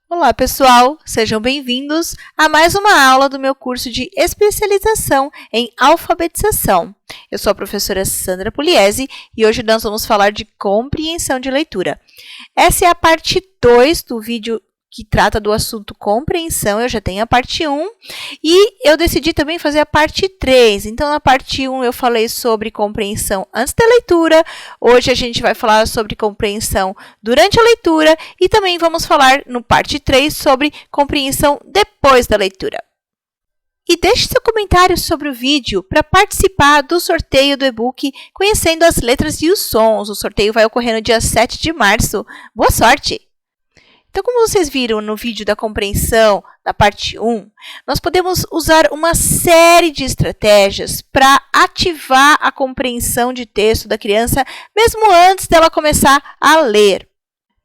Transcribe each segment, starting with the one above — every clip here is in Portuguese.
Olá, pessoal! Sejam bem-vindos a mais uma aula do meu curso de especialização em alfabetização. Eu sou a professora Sandra Pugliese e hoje nós vamos falar de compreensão de leitura. Essa é a parte 2 do vídeo que trata do assunto compreensão. Eu já tenho a parte 1 e eu decidi também fazer a parte 3. Então, na parte 1 eu falei sobre compreensão antes da leitura. Hoje a gente vai falar sobre compreensão durante a leitura e também vamos falar no parte 3 sobre compreensão depois da leitura. E deixe seu comentário sobre o vídeo para participar do sorteio do e-book Conhecendo as Letras e os Sons. O sorteio vai ocorrer no dia 7 de março. Boa sorte! Então, como vocês viram no vídeo da compreensão, na parte 1, nós podemos usar uma série de estratégias para ativar a compreensão de texto da criança, mesmo antes dela começar a ler.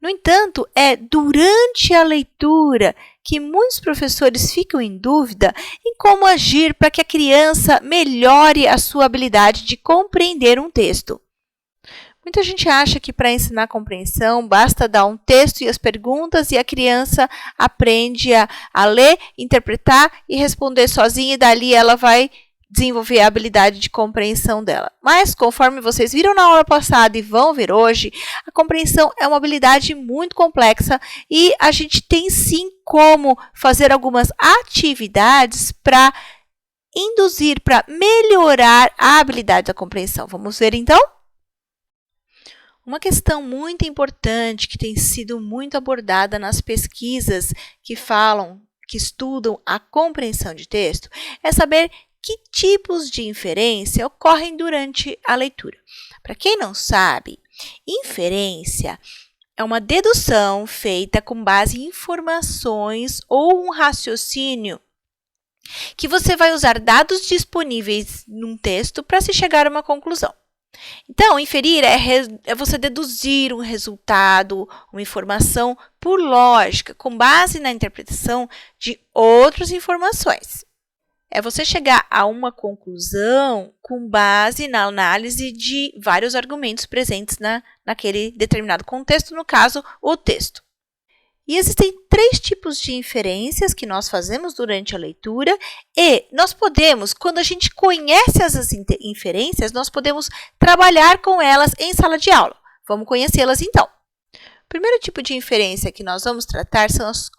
No entanto, é durante a leitura que muitos professores ficam em dúvida em como agir para que a criança melhore a sua habilidade de compreender um texto. Muita gente acha que para ensinar compreensão basta dar um texto e as perguntas e a criança aprende a ler, interpretar e responder sozinha e dali ela vai desenvolver a habilidade de compreensão dela. Mas, conforme vocês viram na aula passada e vão ver hoje, a compreensão é uma habilidade muito complexa e a gente tem sim como fazer algumas atividades para induzir, para melhorar a habilidade da compreensão. Vamos ver então? Uma questão muito importante que tem sido muito abordada nas pesquisas que estudam a compreensão de texto, é saber que tipos de inferência ocorrem durante a leitura. Para quem não sabe, inferência é uma dedução feita com base em informações ou um raciocínio que você vai usar dados disponíveis num texto para se chegar a uma conclusão. Então, inferir é você deduzir um resultado, uma informação por lógica, com base na interpretação de outras informações. É você chegar a uma conclusão com base na análise de vários argumentos presentes naquele determinado contexto, no caso, o texto. E existem 3 tipos de inferências que nós fazemos durante a leitura e nós podemos, quando a gente conhece essas inferências, nós podemos trabalhar com elas em sala de aula. Vamos conhecê-las então. O primeiro tipo de inferência que nós vamos tratar são as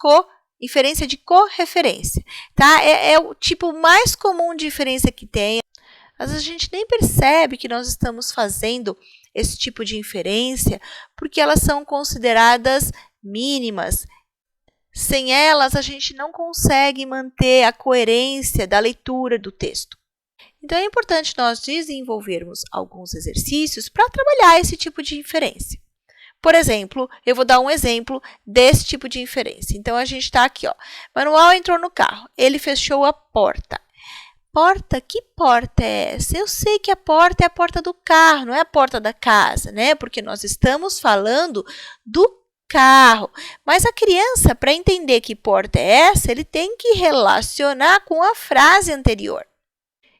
inferência de correferência. Tá? É o tipo mais comum de inferência que tem. Às vezes a gente nem percebe que nós estamos fazendo esse tipo de inferência porque elas são consideradas mínimas. Sem elas, a gente não consegue manter a coerência da leitura do texto. Então, é importante nós desenvolvermos alguns exercícios para trabalhar esse tipo de inferência. Por exemplo, eu vou dar um exemplo desse tipo de inferência. Então, a gente está aqui, ó. Manuel entrou no carro, ele fechou a porta. Porta? Que porta é essa? Eu sei que a porta é a porta do carro, não é a porta da casa, né? Porque nós estamos falando do carro. Mas a criança, para entender que porta é essa, ele tem que relacionar com a frase anterior.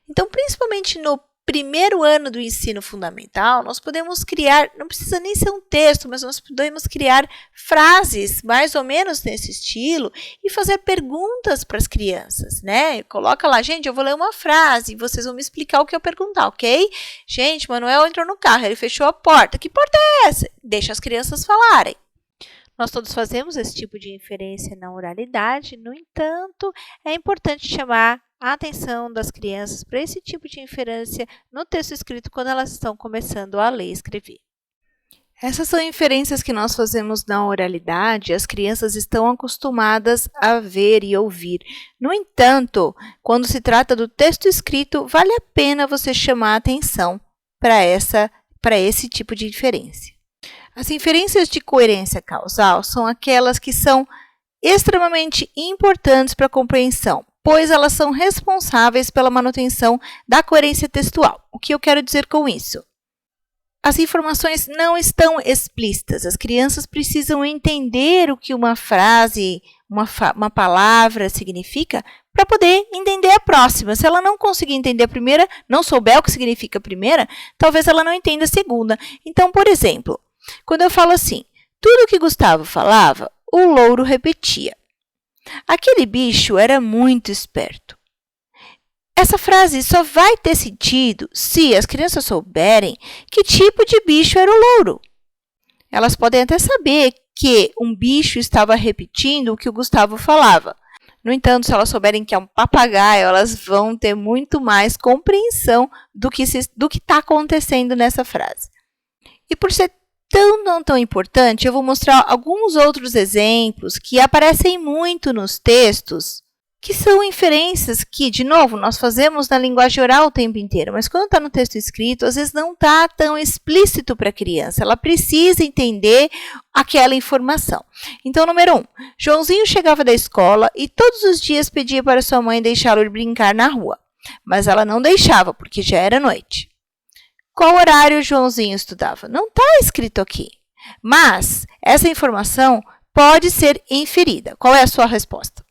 Então, principalmente no primeiro ano do ensino fundamental, nós podemos criar, não precisa nem ser um texto, mas nós podemos criar frases mais ou menos nesse estilo e fazer perguntas para as crianças, né? Coloca lá, gente, eu vou ler uma frase e vocês vão me explicar o que eu perguntar, ok? Gente, Manuel entrou no carro, ele fechou a porta. Que porta é essa? Deixa as crianças falarem. Nós todos fazemos esse tipo de inferência na oralidade, no entanto, é importante chamar a atenção das crianças para esse tipo de inferência no texto escrito quando elas estão começando a ler e escrever. Essas são inferências que nós fazemos na oralidade, as crianças estão acostumadas a ver e ouvir. No entanto, quando se trata do texto escrito, vale a pena você chamar a atenção para esse tipo de inferência. As inferências de coerência causal são aquelas que são extremamente importantes para a compreensão, pois elas são responsáveis pela manutenção da coerência textual. O que eu quero dizer com isso? As informações não estão explícitas. As crianças precisam entender o que uma frase, uma palavra significa para poder entender a próxima. Se ela não conseguir entender a primeira, não souber o que significa a primeira, talvez ela não entenda a segunda. Então, por exemplo, quando eu falo assim, tudo que Gustavo falava, o louro repetia: aquele bicho era muito esperto. Essa frase só vai ter sentido se as crianças souberem que tipo de bicho era o louro. Elas podem até saber que um bicho estava repetindo o que o Gustavo falava. No entanto, se elas souberem que é um papagaio, elas vão ter muito mais compreensão do que está acontecendo nessa frase. E por ser tão importante, eu vou mostrar alguns outros exemplos que aparecem muito nos textos, que são inferências que, de novo, nós fazemos na linguagem oral o tempo inteiro, mas quando está no texto escrito, às vezes não está tão explícito para a criança, ela precisa entender aquela informação. Então, número 1, Joãozinho chegava da escola e todos os dias pedia para sua mãe deixá-lo ir brincar na rua, mas ela não deixava, porque já era noite. Qual horário Joãozinho estudava? Não está escrito aqui, mas essa informação pode ser inferida. Qual é a sua resposta?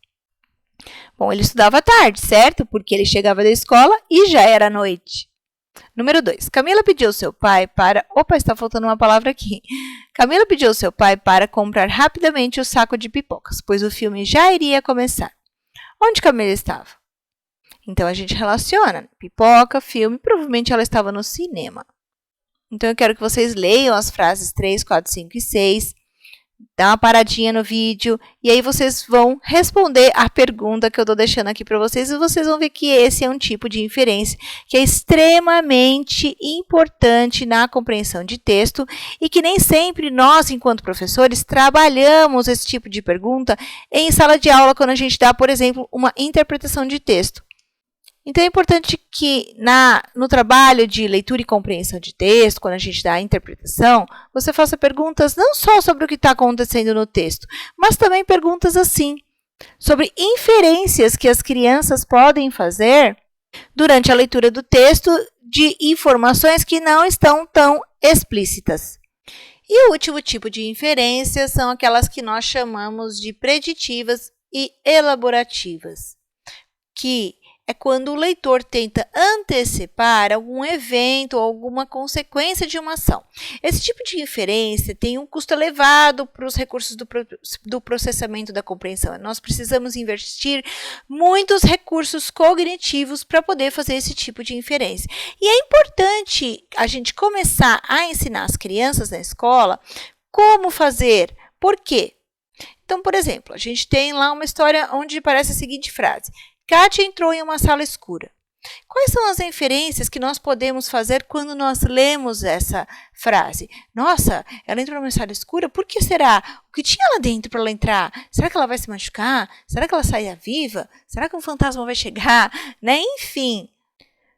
Bom, ele estudava à tarde, certo? Porque ele chegava da escola e já era noite. Número 2. Camila pediu ao seu pai para... Opa, está faltando uma palavra aqui. Camila pediu ao seu pai para comprar rapidamente o saco de pipocas, pois o filme já iria começar. Onde Camila estava? Então, a gente relaciona pipoca, filme, provavelmente ela estava no cinema. Então, eu quero que vocês leiam as frases 3, 4, 5 e 6. Dá uma paradinha no vídeo e aí vocês vão responder a pergunta que eu estou deixando aqui para vocês e vocês vão ver que esse é um tipo de inferência que é extremamente importante na compreensão de texto e que nem sempre nós, enquanto professores, trabalhamos esse tipo de pergunta em sala de aula quando a gente dá, por exemplo, uma interpretação de texto. Então, é importante que no trabalho de leitura e compreensão de texto, quando a gente dá a interpretação, você faça perguntas não só sobre o que está acontecendo no texto, mas também perguntas assim, sobre inferências que as crianças podem fazer durante a leitura do texto de informações que não estão tão explícitas. E o último tipo de inferências são aquelas que nós chamamos de preditivas e elaborativas, que é quando o leitor tenta antecipar algum evento ou alguma consequência de uma ação. Esse tipo de inferência tem um custo elevado para os recursos do processamento da compreensão. Nós precisamos investir muitos recursos cognitivos para poder fazer esse tipo de inferência. E é importante a gente começar a ensinar as crianças na escola como fazer. Por quê? Então, por exemplo, a gente tem lá uma história onde aparece a seguinte frase: Kátia entrou em uma sala escura. Quais são as inferências que nós podemos fazer quando nós lemos essa frase? Nossa, ela entrou numa sala escura? Por que será? O que tinha lá dentro para ela entrar? Será que ela vai se machucar? Será que ela saia viva? Será que um fantasma vai chegar? Enfim,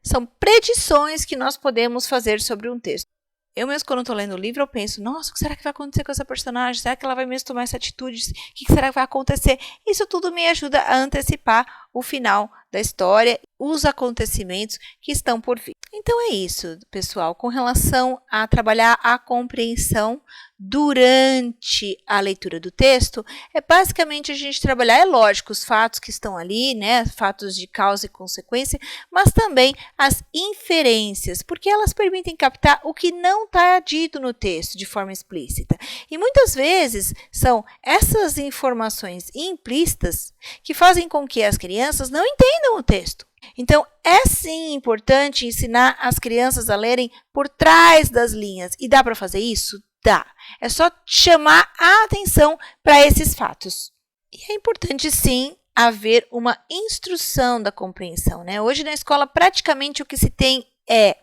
são predições que nós podemos fazer sobre um texto. Eu mesmo, quando estou lendo o livro, eu penso, nossa, o que será que vai acontecer com essa personagem? Será que ela vai mesmo tomar essa atitude? O que será que vai acontecer? Isso tudo me ajuda a antecipar o final da história, os acontecimentos que estão por vir. Então, é isso, pessoal, com relação a trabalhar a compreensão durante a leitura do texto, é basicamente a gente trabalhar, é lógico, os fatos que estão ali, né, fatos de causa e consequência, mas também as inferências, porque elas permitem captar o que não está dito no texto de forma explícita. E muitas vezes são essas informações implícitas que fazem com que as crianças não entendam o texto. Então, é sim importante ensinar as crianças a lerem por trás das linhas. E dá para fazer isso? Dá. É só chamar a atenção para esses fatos. E é importante, sim, haver uma instrução da compreensão, né? Hoje, na escola, praticamente o que se tem é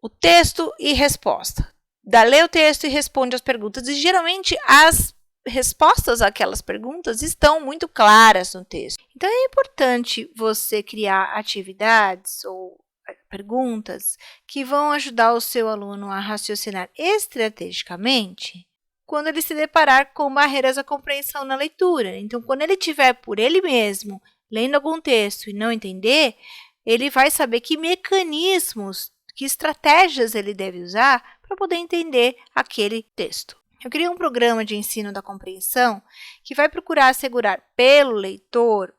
o texto e resposta. Lê o texto e responde as perguntas. E, geralmente, as respostas àquelas perguntas estão muito claras no texto. Então, é importante você criar atividades ou perguntas que vão ajudar o seu aluno a raciocinar estrategicamente quando ele se deparar com barreiras à compreensão na leitura. Então, quando ele estiver por ele mesmo lendo algum texto e não entender, ele vai saber que mecanismos, que estratégias ele deve usar para poder entender aquele texto. Eu criei um programa de ensino da compreensão que vai procurar assegurar pelo leitor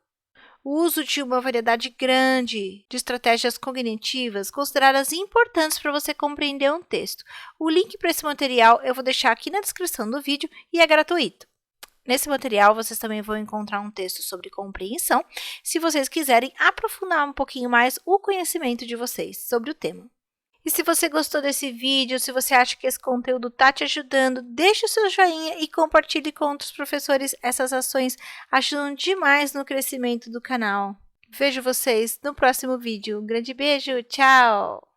o uso de uma variedade grande de estratégias cognitivas consideradas importantes para você compreender um texto. O link para esse material eu vou deixar aqui na descrição do vídeo e é gratuito. Nesse material, vocês também vão encontrar um texto sobre compreensão, se vocês quiserem aprofundar um pouquinho mais o conhecimento de vocês sobre o tema. E se você gostou desse vídeo, se você acha que esse conteúdo está te ajudando, deixe o seu joinha e compartilhe com outros professores. Essas ações ajudam demais no crescimento do canal. Vejo vocês no próximo vídeo. Um grande beijo, tchau!